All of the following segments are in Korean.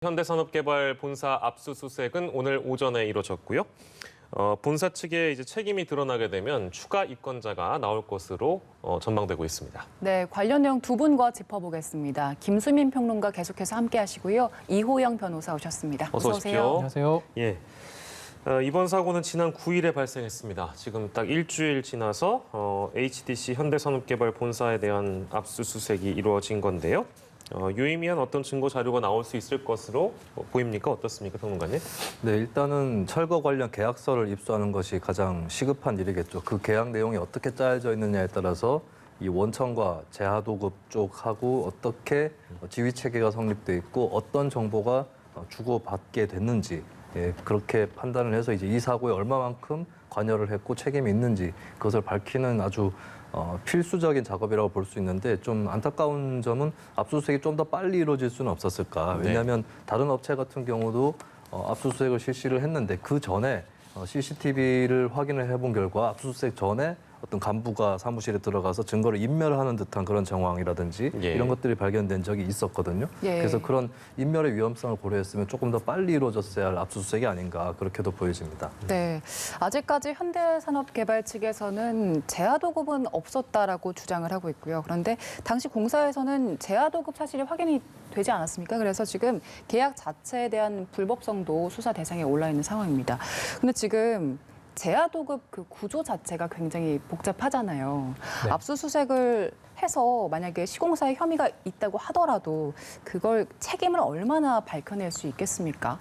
현대산업개발 본사 압수수색은 오늘 오전에 이뤄졌고요. 본사 측에 이제 책임이 드러나게 되면 추가 입건자가 나올 것으로 전망되고 있습니다. 네, 관련 내용 두 분과 짚어보겠습니다. 김수민 평론가 계속해서 함께하시고요. 이호영 변호사 오셨습니다. 어서 오십시오. 안녕하세요. 예. 이번 사고는 지난 9일에 발생했습니다. 지금 딱 일주일 지나서 HDC 현대산업개발 본사에 대한 압수수색이 이루어진 건데요. 유의미한 어떤 증거 자료가 나올 수 있을 것으로 보입니까? 어떻습니까, 평론가님? 네, 일단은 철거 관련 계약서를 입수하는 것이 가장 시급한 일이겠죠. 그 계약 내용이 어떻게 짜여져 있느냐에 따라서 이 원청과 재하도급 쪽하고 어떻게 지휘 체계가 성립돼 있고 어떤 정보가 주고받게 됐는지 그렇게 판단을 해서 이제 이 사고에 얼마만큼 관여를 했고 책임이 있는지 그것을 밝히는 아주 필수적인 작업이라고 볼 수 있는데 좀 안타까운 점은 압수수색이 좀 더 빨리 이루어질 수는 없었을까. 왜냐하면 다른 업체 같은 경우도 압수수색을 실시를 했는데 그 전에 CCTV를 확인을 해본 결과 압수수색 전에 어떤 간부가 사무실에 들어가서 증거를 인멸하는 듯한 그런 정황이라든지 이런 것들이 발견된 적이 있었거든요. 그래서 그런 인멸의 위험성을 고려했으면 조금 더 빨리 이루어졌어야 할 압수수색이 아닌가 그렇게도 보여집니다. 네, 아직까지 현대산업개발 측에서는 재하도급은 없었다라고 주장을 하고 있고요. 그런데 당시 공사에서는 재하도급 사실이 확인이 되지 않았습니까? 그래서 지금 계약 자체에 대한 불법성도 수사 대상에 올라 있는 상황입니다. 근데 지금 재하도급 그 구조 자체가 굉장히 복잡하잖아요. 네. 압수수색을 해서 만약에 시공사에 혐의가 있다고 하더라도 그걸 책임을 얼마나 밝혀낼 수 있겠습니까?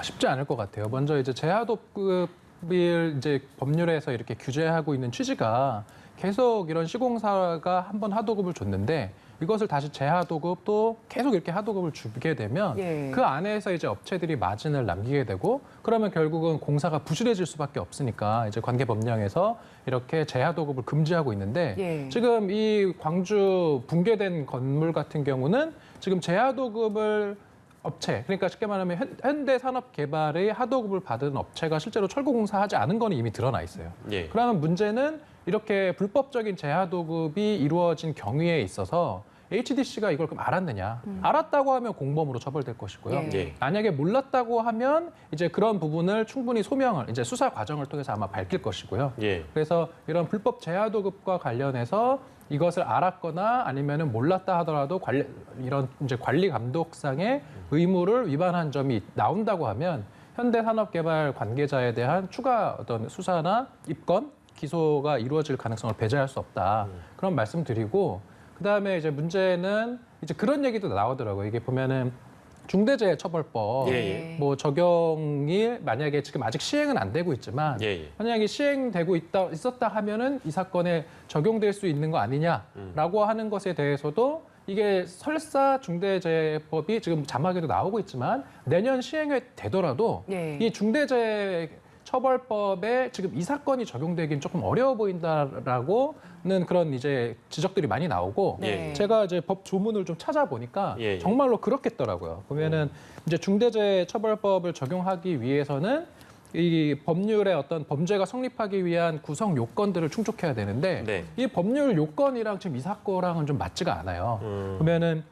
쉽지 않을 것 같아요. 먼저 이제 재하도급을 이제 법률에서 이렇게 규제하고 있는 취지가 계속 이런 시공사가 한번 하도급을 줬는데 이것을 다시 재하도급 또 계속 이렇게 하도급을 주게 되면 그 안에서 이제 업체들이 마진을 남기게 되고 그러면 결국은 공사가 부실해질 수밖에 없으니까 이제 관계 법령에서 이렇게 재하도급을 금지하고 있는데 지금 이 광주 붕괴된 건물 같은 경우는 지금 재하도급을 업체, 그러니까 쉽게 말하면 현대산업개발의 하도급을 받은 업체가 실제로 철거공사하지 않은 건 이미 드러나 있어요. 그러면 문제는 이렇게 불법적인 재하도급이 이루어진 경위에 있어서 HDC가 이걸 그럼 알았느냐? 알았다고 하면 공범으로 처벌될 것이고요. 만약에 몰랐다고 하면 이제 그런 부분을 충분히 소명을 이제 수사 과정을 통해서 아마 밝힐 것이고요. 그래서 이런 불법 재하도급과 관련해서 이것을 알았거나 아니면은 몰랐다 하더라도 이런 이제 관리 감독상의 의무를 위반한 점이 나온다고 하면 현대산업개발 관계자에 대한 추가 어떤 수사나 입건, 기소가 이루어질 가능성을 배제할 수 없다. 그런 말씀드리고 그다음에 이제 문제는 이제 그런 얘기도 나오더라고요. 이게 보면은 중대재해처벌법 뭐 적용이 만약에 지금 아직 시행은 안 되고 있지만 만약에 시행되고 있었다 하면은 이 사건에 적용될 수 있는 거 아니냐라고 하는 것에 대해서도 이게 설사 중대재해법이 지금 자막에도 나오고 있지만 내년 시행이 되더라도 이 중대재해처벌법에 지금 이 사건이 적용되긴 조금 어려워 보인다라고는 그런 이제 지적들이 많이 나오고 제가 이제 법 조문을 좀 찾아보니까 정말로 그렇겠더라고요. 보면은 이제 중대재해처벌법을 적용하기 위해서는 이 법률의 어떤 범죄가 성립하기 위한 구성 요건들을 충족해야 되는데 이 법률 요건이랑 지금 이 사건랑은 좀 맞지가 않아요. 그러면은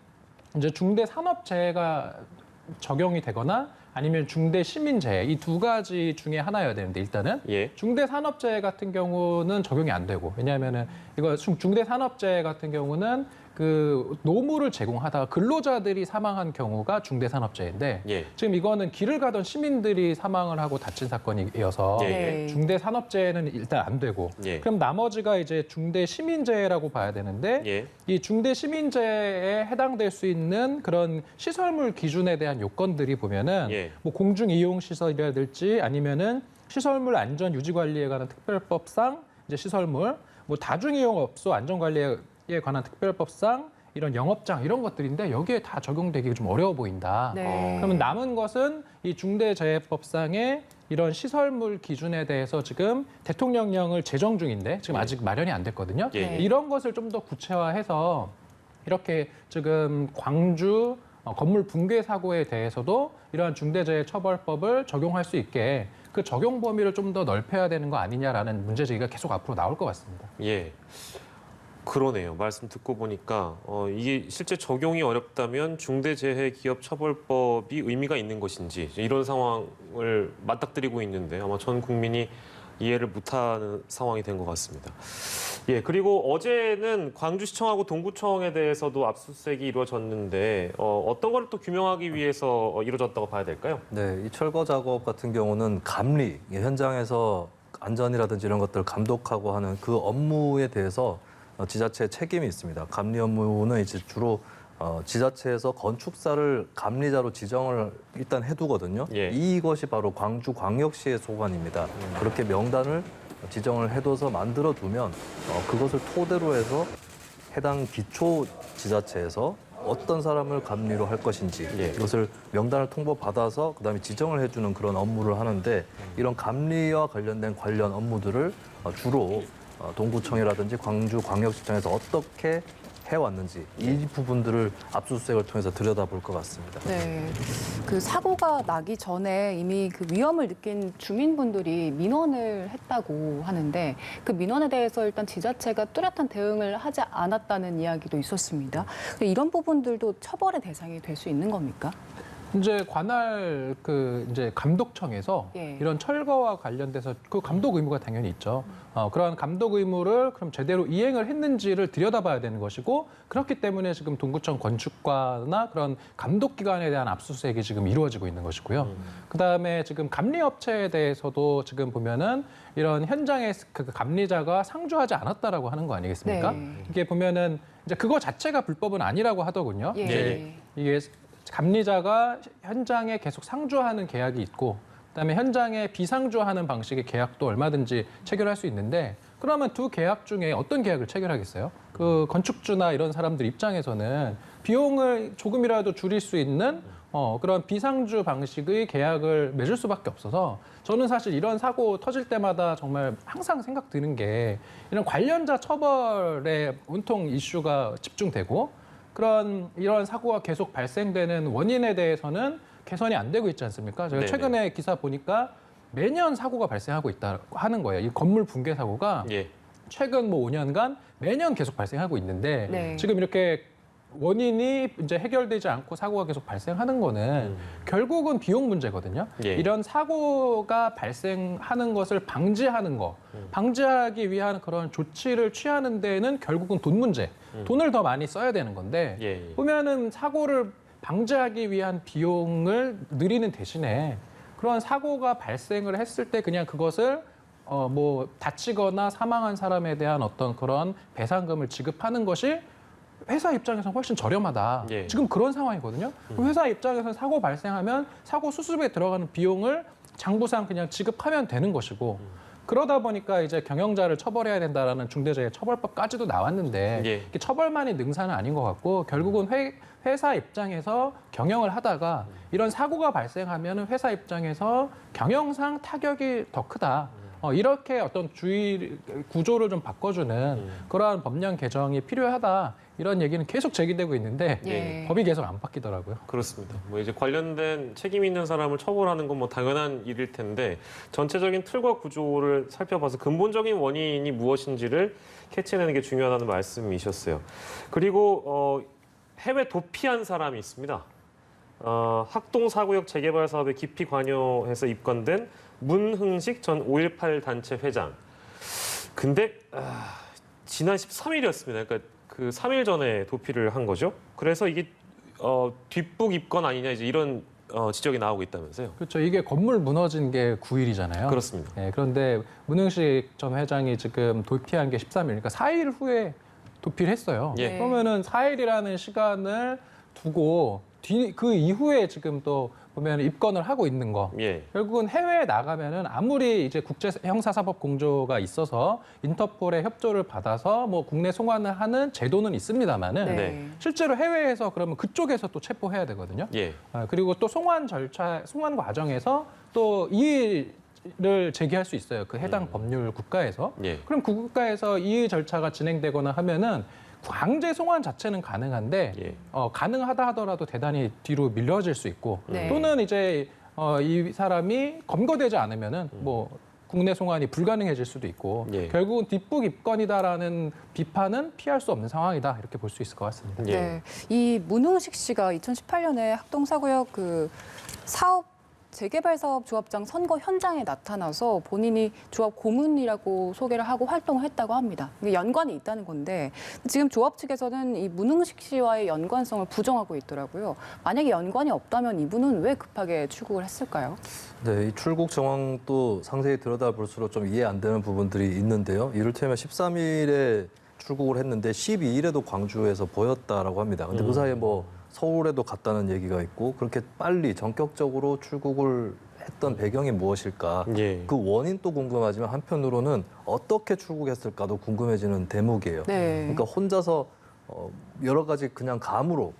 이제 중대산업재해가 적용이 되거나 아니면 중대시민재해 이 두 가지 중에 하나여야 되는데 일단은 중대산업재해 같은 경우는 적용이 안 되고 왜냐하면은 이거 중대산업재해 같은 경우는 그 노무를 제공하다가 근로자들이 사망한 경우가 중대산업재해인데 지금 이거는 길을 가던 시민들이 사망을 하고 다친 사건이어서 중대산업재해는 일단 안 되고 그럼 나머지가 이제 중대시민재해라고 봐야 되는데 이 중대시민재해에 해당될 수 있는 그런 시설물 기준에 대한 요건들이 보면은 뭐 공중이용시설이라든지 아니면은 시설물 안전 유지 관리에 관한 특별법상 이제 시설물 뭐 다중이용업소 안전관리에 관한 특별법상 이런 영업장 이런 것들인데 여기에 다 적용되기 좀 어려워 보인다. 그러면 남은 것은 이 중대재해법상의 이런 시설물 기준에 대해서 지금 대통령령을 제정 중인데 지금 아직 마련이 안 됐거든요. 이런 것을 좀 더 구체화해서 이렇게 지금 광주 건물 붕괴 사고에 대해서도 이러한 중대재해처벌법을 적용할 수 있게 그 적용 범위를 좀 더 넓혀야 되는 거 아니냐라는 문제 제기가 계속 앞으로 나올 것 같습니다. 그러네요. 말씀 듣고 보니까 이게 실제 적용이 어렵다면 중대재해기업처벌법이 의미가 있는 것인지 이런 상황을 맞닥뜨리고 있는데 아마 전 국민이 이해를 못하는 상황이 된 것 같습니다. 예, 그리고 어제는 광주시청하고 동구청에 대해서도 압수수색이 이루어졌는데 어떤 걸 또 규명하기 위해서 이루어졌다고 봐야 될까요? 네, 이 철거 작업 같은 경우는 감리, 현장에서 안전이라든지 이런 것들을 감독하고 하는 그 업무에 대해서 지자체의 책임이 있습니다. 감리 업무는 이제 주로 지자체에서 건축사를 감리자로 지정을 일단 해두거든요. 예. 이것이 바로 광주광역시의 소관입니다. 그렇게 명단을 지정을 해둬서 만들어두면 그것을 토대로 해서 해당 기초 지자체에서 어떤 사람을 감리로 할 것인지 예. 이것을 명단을 통보받아서 그다음에 지정을 해주는 그런 업무를 하는데 이런 감리와 관련된 관련 업무들을 주로 동구청이라든지 광주광역시청에서 어떻게 해왔는지 이 부분들을 압수수색을 통해서 들여다볼 것 같습니다. 네, 그 사고가 나기 전에 이미 그 위험을 느낀 주민분들이 민원을 했다고 하는데 그 민원에 대해서 일단 지자체가 뚜렷한 대응을 하지 않았다는 이야기도 있었습니다. 이런 부분들도 처벌의 대상이 될 수 있는 겁니까? 이제 관할 이제 감독청에서 예. 이런 철거와 관련돼서 그 감독 의무가 당연히 있죠. 그러한 감독 의무를 그럼 제대로 이행을 했는지를 들여다봐야 되는 것이고 그렇기 때문에 지금 동구청 건축과나 그런 감독 기관에 대한 압수수색이 지금 이루어지고 있는 것이고요. 그다음에 지금 감리 업체에 대해서도 지금 보면은 이런 현장에 그 감리자가 상주하지 않았다라고 하는 거 아니겠습니까? 네. 이게 보면은 이제 그거 자체가 불법은 아니라고 하더군요. 예. 이제 이게 감리자가 현장에 계속 상주하는 계약이 있고 그다음에 현장에 비상주하는 방식의 계약도 얼마든지 체결할 수 있는데 그러면 두 계약 중에 어떤 계약을 체결하겠어요? 그 건축주나 이런 사람들 입장에서는 비용을 조금이라도 줄일 수 있는 그런 비상주 방식의 계약을 맺을 수밖에 없어서 저는 사실 이런 사고 터질 때마다 정말 항상 생각 드는 게 이런 관련자 처벌에 온통 이슈가 집중되고 이런 사고가 계속 발생되는 원인에 대해서는 개선이 안 되고 있지 않습니까? 제가 네네. 최근에 기사 보니까 매년 사고가 발생하고 있다고 하는 거예요. 이 건물 붕괴 사고가 예. 최근 5년간 매년 계속 발생하고 있는데 네. 지금 이렇게 원인이 이제 해결되지 않고 사고가 계속 발생하는 거는 결국은 비용 문제거든요. 예. 이런 사고가 발생하는 것을 방지하는 거, 방지하기 위한 그런 조치를 취하는 데는 결국은 돈 문제, 돈을 더 많이 써야 되는 건데 예. 보면은 사고를 방지하기 위한 비용을 늘리는 대신에 그런 사고가 발생을 했을 때 그냥 그것을 뭐 다치거나 사망한 사람에 대한 어떤 그런 배상금을 지급하는 것이 회사 입장에서는 훨씬 저렴하다. 예. 지금 그런 상황이거든요. 회사 입장에서는 사고 발생하면 사고 수습에 들어가는 비용을 장부상 그냥 지급하면 되는 것이고 그러다 보니까 이제 경영자를 처벌해야 된다라는 중대재해처벌법까지도 나왔는데 예. 이게 처벌만이 능사는 아닌 것 같고 결국은 회사 입장에서 경영을 하다가 이런 사고가 발생하면 회사 입장에서 경영상 타격이 더 크다. 이렇게 어떤 주의 구조를 좀 바꿔주는 그러한 법령 개정이 필요하다. 이런 얘기는 계속 제기되고 있는데 예. 법이 계속 안 바뀌더라고요. 그렇습니다. 뭐 이제 관련된 책임 있는 사람을 처벌하는 건 뭐 당연한 일일 텐데 전체적인 틀과 구조를 살펴봐서 근본적인 원인이 무엇인지를 캐치해내는 게 중요하다는 말씀이셨어요. 그리고 해외 도피한 사람이 있습니다. 학동 사구역 재개발 사업에 깊이 관여해서 입건된 문흥식 전 5.18 단체 회장. 근데 지난 13일이었습니다. 그러니까 그 3일 전에 도피를 한 거죠. 그래서 이게 뒷북 입건 아니냐 이제 이런 지적이 나오고 있다면서요. 그렇죠. 이게 건물 무너진 게 9일이잖아요. 그렇습니다. 네, 그런데 문흥식 전 회장이 지금 도피한 게 13일, 그러니까 4일 후에 도피를 했어요. 예. 그러면은 4일이라는 시간을 두고 그 이후에 지금 또 보면 입건을 하고 있는 거. 예. 결국은 해외에 나가면은 아무리 이제 국제 형사사법 공조가 있어서 인터폴의 협조를 받아서 뭐 국내 송환을 하는 제도는 있습니다만은 네. 실제로 해외에서 그러면 그쪽에서 또 체포해야 되거든요. 예. 그리고 또 송환 과정에서 또 이의를 제기할 수 있어요. 그 해당 법률 국가에서. 예. 그럼 그 국가에서 이의 절차가 진행되거나 하면은 강제 송환 자체는 가능한데 예. 가능하다 하더라도 대단히 뒤로 밀려질 수 있고 네. 또는 이제 이 사람이 검거되지 않으면은 뭐 국내 송환이 불가능해질 수도 있고 예. 결국은 뒷북 입건이다라는 비판은 피할 수 없는 상황이다 이렇게 볼 수 있을 것 같습니다. 예. 네, 이 문흥식 씨가 2018년에 학동사구역 그 사업 재개발 사업 조합장 선거 현장에 나타나서 본인이 조합 고문이라고 소개를 하고 활동을 했다고 합니다. 이게 연관이 있다는 건데 지금 조합 측에서는 이 문흥식 씨와의 연관성을 부정하고 있더라고요. 만약에 연관이 없다면 이분은 왜 급하게 출국을 했을까요? 네, 이 출국 정황도 상세히 들여다볼수록 좀 이해 안 되는 부분들이 있는데요. 이를테면 13일에 출국을 했는데 12일에도 광주에서 보였다라고 합니다. 근데 그 사이에 뭐 서울에도 갔다는 얘기가 있고 그렇게 빨리 전격적으로 출국을 했던 배경이 무엇일까? 예. 그 원인도 궁금하지만 한편으로는 어떻게 출국했을까도 궁금해지는 대목이에요. 네. 그러니까 혼자서 여러 가지 그냥 감으로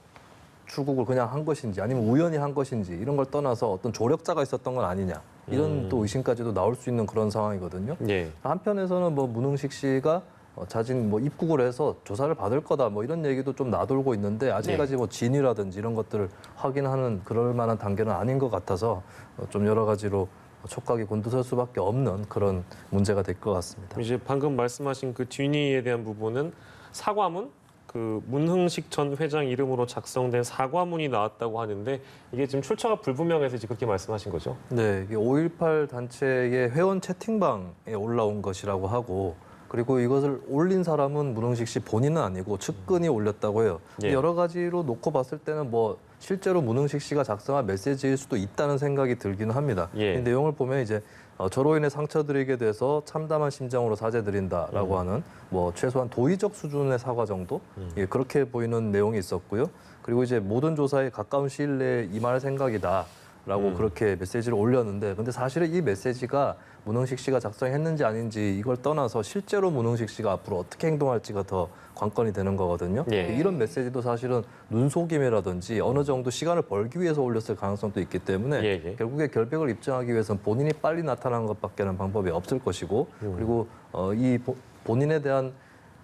출국을 그냥 한 것인지 아니면 우연히 한 것인지 이런 걸 떠나서 어떤 조력자가 있었던 건 아니냐 이런 또 의심까지도 나올 수 있는 그런 상황이거든요. 예. 한편에서는 뭐 문흥식 씨가 자진 뭐 입국을 해서 조사를 받을 거다 뭐 이런 얘기도 좀 나돌고 있는데 아직까지 뭐 진위라든지 이런 것들을 확인하는 그럴 만한 단계는 아닌 것 같아서 좀 여러 가지로 촉각이 곤두설 수밖에 없는 그런 문제가 될 것 같습니다. 이제 방금 말씀하신 그 진위에 대한 부분은 사과문, 그 문흥식 전 회장 이름으로 작성된 사과문이 나왔다고 하는데 이게 지금 출처가 불분명해서 지금 그렇게 말씀하신 거죠? 네, 이게 5.18 단체의 회원 채팅방에 올라온 것이라고 하고 그리고 이것을 올린 사람은 문흥식 씨 본인은 아니고 측근이 올렸다고 해요. 예. 여러 가지로 놓고 봤을 때는 뭐 실제로 문흥식 씨가 작성한 메시지일 수도 있다는 생각이 들기는 합니다. 예. 이 내용을 보면 이제 저로 인해 상처드리게 돼서 참담한 심정으로 사죄드린다라고 하는 뭐 최소한 도의적 수준의 사과 정도 예, 그렇게 보이는 내용이 있었고요. 그리고 이제 모든 조사에 가까운 시일 내에 임할 생각이다라고 그렇게 메시지를 올렸는데 근데 사실은 이 메시지가 문흥식 씨가 작성했는지 아닌지 이걸 떠나서 실제로 문흥식 씨가 앞으로 어떻게 행동할지가 더 관건이 되는 거거든요. 예. 이런 메시지도 사실은 눈속임이라든지 어느 정도 시간을 벌기 위해서 올렸을 가능성도 있기 때문에 예. 결국에 결백을 입증하기 위해서는 본인이 빨리 나타나는 것밖에는 방법이 없을 것이고 그리고 이 본인에 대한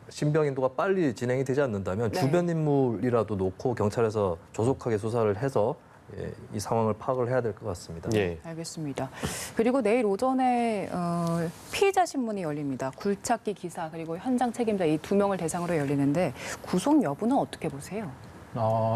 신병 인도가 빨리 진행이 되지 않는다면 네. 주변 인물이라도 놓고 경찰에서 조속하게 수사를 해서 이 상황을 파악을 해야 될 것 같습니다. 예. 알겠습니다. 그리고 내일 오전에 피의자 신문이 열립니다. 굴착기 기사 그리고 현장 책임자 이 두 명을 대상으로 열리는데 구속 여부는 어떻게 보세요?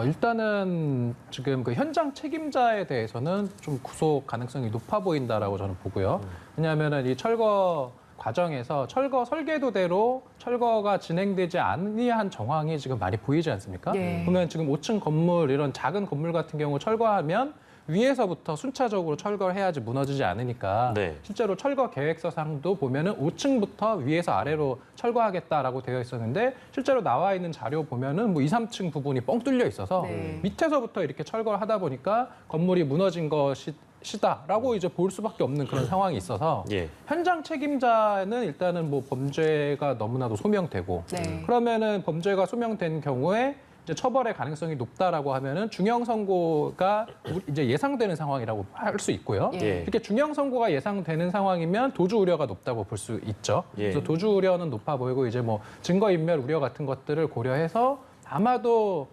일단은 지금 그 현장 책임자에 대해서는 좀 구속 가능성이 높아 보인다라고 저는 보고요. 왜냐하면은 이 철거 과정에서 철거 설계도대로 철거가 진행되지 아니한 정황이 지금 많이 보이지 않습니까? 네. 보면 지금 5층 건물 이런 작은 건물 같은 경우 철거하면 위에서부터 순차적으로 철거를 해야지 무너지지 않으니까 네. 실제로 철거 계획서상도 보면은 5층부터 위에서 아래로 철거하겠다라고 되어 있었는데 실제로 나와 있는 자료 보면은 뭐 2, 3층 부분이 뻥 뚫려 있어서 네. 밑에서부터 이렇게 철거를 하다 보니까 건물이 무너진 것이다라고 이제 볼 수밖에 없는 그런 상황이 있어서 예. 현장 책임자는 일단은 뭐 범죄가 너무나도 소명되고 네. 그러면은 범죄가 소명된 경우에 이제 처벌의 가능성이 높다라고 하면은 중형 선고가 이제 예상되는 상황이라고 할 수 있고요. 예. 이렇게 중형 선고가 예상되는 상황이면 도주 우려가 높다고 볼 수 있죠. 예. 그래서 도주 우려는 높아 보이고 이제 뭐 증거 인멸 우려 같은 것들을 고려해서 아마도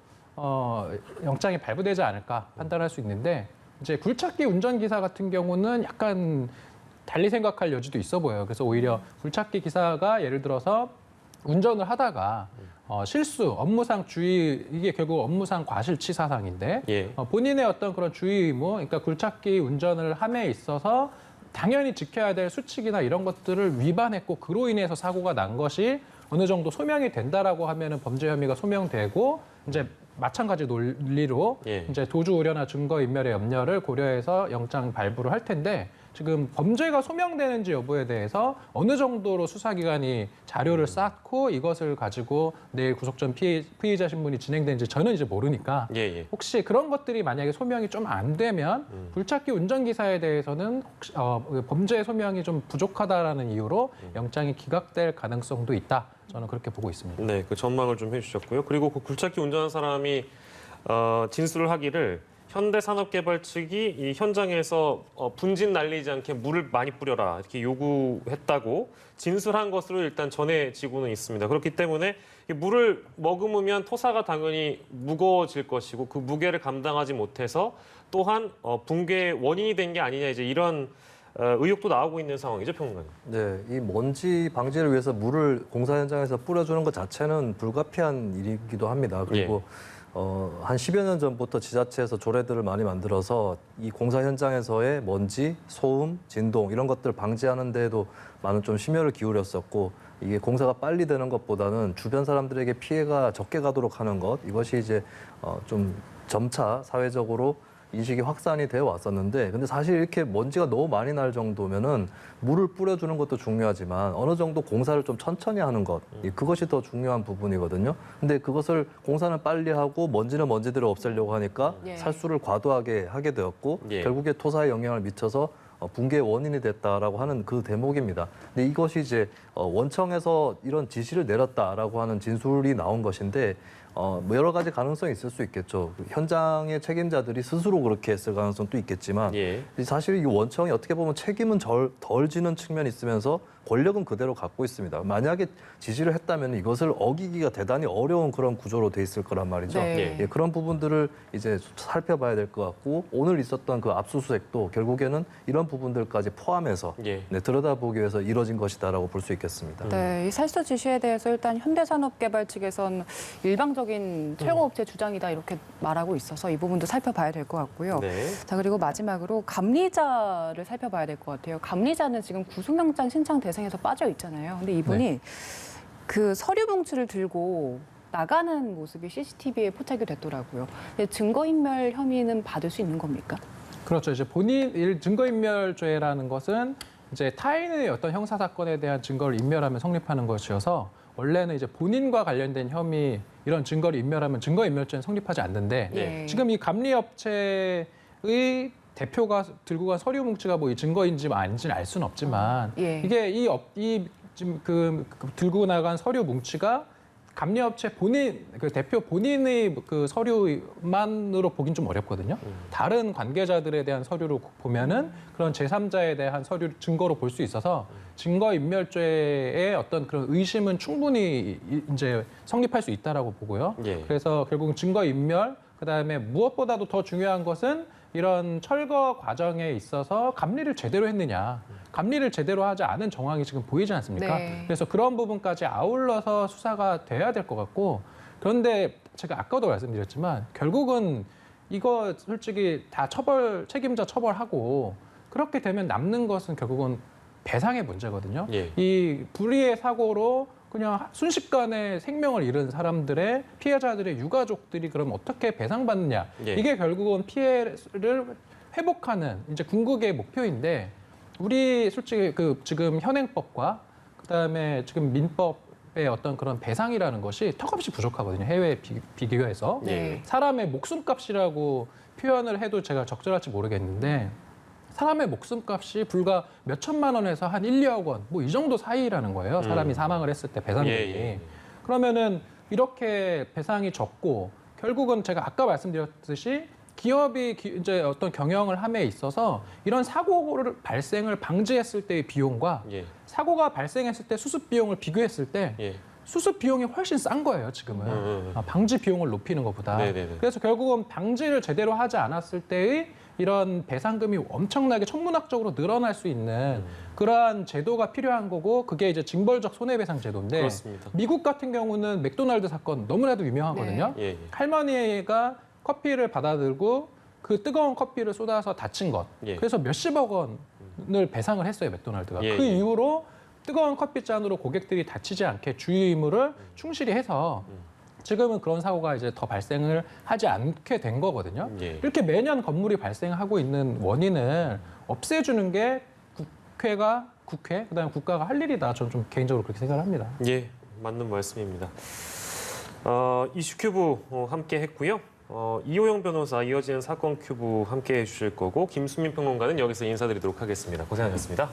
영장이 발부되지 않을까 판단할 수 있는데 이제 굴착기 운전기사 같은 경우는 약간 달리 생각할 여지도 있어 보여요. 그래서 오히려 굴착기 기사가 예를 들어서 운전을 하다가 실수, 업무상 주의 이게 결국 업무상 과실치사상인데 예. 본인의 어떤 그런 주의 의무, 그러니까 굴착기 운전을 함에 있어서 당연히 지켜야 될 수칙이나 이런 것들을 위반했고 그로 인해서 사고가 난 것이 어느 정도 소명이 된다라고 하면은 범죄 혐의가 소명되고 이제 마찬가지 논리로 예. 이제 도주 우려나 증거 인멸의 염려를 고려해서 영장 발부를 할 텐데 지금 범죄가 소명되는지 여부에 대해서 어느 정도로 수사기관이 자료를 쌓고 이것을 가지고 내일 구속 전 피의자 신문이 진행되는지 저는 이제 모르니까 예. 혹시 그런 것들이 만약에 소명이 좀 안 되면 굴착기 운전기사에 대해서는 혹시, 범죄 소명이 좀 부족하다라는 이유로 영장이 기각될 가능성도 있다. 저는 그렇게 보고 있습니다. 네, 그 전망을 좀 해주셨고요. 그리고 그 굴착기 운전한 사람이 진술을 하기를 현대산업개발 측이 이 현장에서 분진 날리지 않게 물을 많이 뿌려라 이렇게 요구했다고 진술한 것으로 일단 전해지고는 있습니다. 그렇기 때문에 이 물을 머금으면 토사가 당연히 무거워질 것이고 그 무게를 감당하지 못해서 또한 붕괴의 원인이 된 게 아니냐 이제 이런 의혹도 나오고 있는 상황이죠, 평론가님. 네, 이 먼지 방지를 위해서 물을 공사 현장에서 뿌려주는 것 자체는 불가피한 일이기도 합니다. 그리고 한 10여 년 전부터 지자체에서 조례들을 많이 만들어서 이 공사 현장에서의 먼지, 소음, 진동 이런 것들 방지하는 데에도 많은 좀 심혈을 기울였었고 이게 공사가 빨리 되는 것보다는 주변 사람들에게 피해가 적게 가도록 하는 것 이것이 이제 좀 점차 사회적으로 인식이 확산이 되어 왔었는데 근데 사실 이렇게 먼지가 너무 많이 날 정도면은 물을 뿌려주는 것도 중요하지만 어느 정도 공사를 좀 천천히 하는 것 그것이 더 중요한 부분이거든요. 근데 그것을 공사는 빨리 하고 먼지는 먼지대로 없애려고 하니까 예. 살수를 과도하게 하게 되었고 예. 결국에 토사에 영향을 미쳐서 붕괴의 원인이 됐다라고 하는 그 대목입니다. 근데 이것이 이제 원청에서 이런 지시를 내렸다라고 하는 진술이 나온 것인데 뭐 여러 가지 가능성이 있을 수 있겠죠. 현장의 책임자들이 스스로 그렇게 했을 가능성도 있겠지만 예. 사실 이 원청이 어떻게 보면 책임은 덜 지는 측면이 있으면서 권력은 그대로 갖고 있습니다. 만약에 지시를 했다면 이것을 어기기가 대단히 어려운 그런 구조로 돼 있을 거란 말이죠. 네. 예, 그런 부분들을 이제 살펴봐야 될 것 같고 오늘 있었던 그 압수수색도 결국에는 이런 부분들까지 포함해서 예. 네, 들여다보기 위해서 이루어진 것이다라고 볼 수 있겠습니다. 네, 이 살수 지시에 대해서 일단 현대산업개발 측에선 일방적인 최고업체 주장이다 이렇게 말하고 있어서 이 부분도 살펴봐야 될 것 같고요. 네. 자, 그리고 마지막으로 감리자를 살펴봐야 될 것 같아요. 감리자는 지금 구속영장 신청 대상에서 빠져 있잖아요. 근데 이분이 그 서류 뭉치를 들고 나가는 모습이 CCTV에 포착이 됐더라고요. 근데 증거인멸 혐의는 받을 수 있는 겁니까? 그렇죠. 이제 본인 증거인멸죄라는 것은 이제 타인의 어떤 형사 사건에 대한 증거를 인멸하면 성립하는 것이어서 원래는 이제 본인과 관련된 혐의 이런 증거를 인멸하면 증거인멸죄는 성립하지 않는데 네. 지금 이 감리업체의 대표가 들고 간 서류 뭉치가 뭐 이 증거인지 아닌지는 알 수는 없지만 예. 이게 이 지금 그 들고 나간 서류 뭉치가 감리업체 본인 그 대표 본인의 그 서류만으로 보긴 좀 어렵거든요. 다른 관계자들에 대한 서류로 보면은 그런 제3자에 대한 서류 증거로 볼 수 있어서 증거인멸죄의 어떤 그런 의심은 충분히 이제 성립할 수 있다라고 보고요. 예. 그래서 결국 증거인멸 그다음에 무엇보다도 더 중요한 것은 이런 철거 과정에 있어서 감리를 제대로 했느냐. 감리를 제대로 하지 않은 정황이 지금 보이지 않습니까? 네. 그래서 그런 부분까지 아울러서 수사가 돼야 될 것 같고 그런데 제가 아까도 말씀드렸지만 결국은 이거 솔직히 다 책임자 처벌하고 그렇게 되면 남는 것은 결국은 배상의 문제거든요. 예. 이 불의의 사고로 그냥 순식간에 생명을 잃은 사람들의 피해자들의 유가족들이 그럼 어떻게 배상받느냐. 예. 이게 결국은 피해를 회복하는 이제 궁극의 목표인데 우리 솔직히 그 지금 현행법과 그다음에 지금 민법의 어떤 그런 배상이라는 것이 턱없이 부족하거든요. 해외에 비교해서. 예. 사람의 목숨값이라고 표현을 해도 제가 적절할지 모르겠는데 사람의 목숨값이 불과 몇 천만 원에서 한 1, 2억 원, 뭐 이 정도 사이라는 거예요. 사람이 사망을 했을 때 배상금이. 예. 그러면은 이렇게 배상이 적고 결국은 제가 아까 말씀드렸듯이 기업이 이제 어떤 경영을 함에 있어서 이런 사고를 발생을 방지했을 때의 비용과 예. 사고가 발생했을 때 수습 비용을 비교했을 때 예. 수습 비용이 훨씬 싼 거예요, 지금은. 방지 비용을 높이는 것보다. 네네네. 그래서 결국은 방지를 제대로 하지 않았을 때의 이런 배상금이 엄청나게 천문학적으로 늘어날 수 있는 그러한 제도가 필요한 거고 그게 이제 징벌적 손해배상 제도인데 그렇습니다. 미국 같은 경우는 맥도날드 사건 너무나도 유명하거든요. 예. 예. 할머니가 커피를 받아들고 그 뜨거운 커피를 쏟아서 다친 것. 예. 그래서 몇십억 원을 배상을 했어요, 맥도날드가. 예, 그 예. 이후로 뜨거운 커피잔으로 고객들이 다치지 않게 주의 의무를 충실히 해서 지금은 그런 사고가 이제 더 발생을 하지 않게 된 거거든요. 예. 이렇게 매년 건물이 발생하고 있는 원인을 없애주는 게 국회, 그다음에 국가가 할 일이다. 저는 좀 개인적으로 그렇게 생각을 합니다. 예, 맞는 말씀입니다. 이슈 큐브 함께 했고요. 이호영 변호사 이어지는 사건 큐브 함께 해주실 거고 김수민 평론가는 여기서 인사드리도록 하겠습니다. 고생하셨습니다.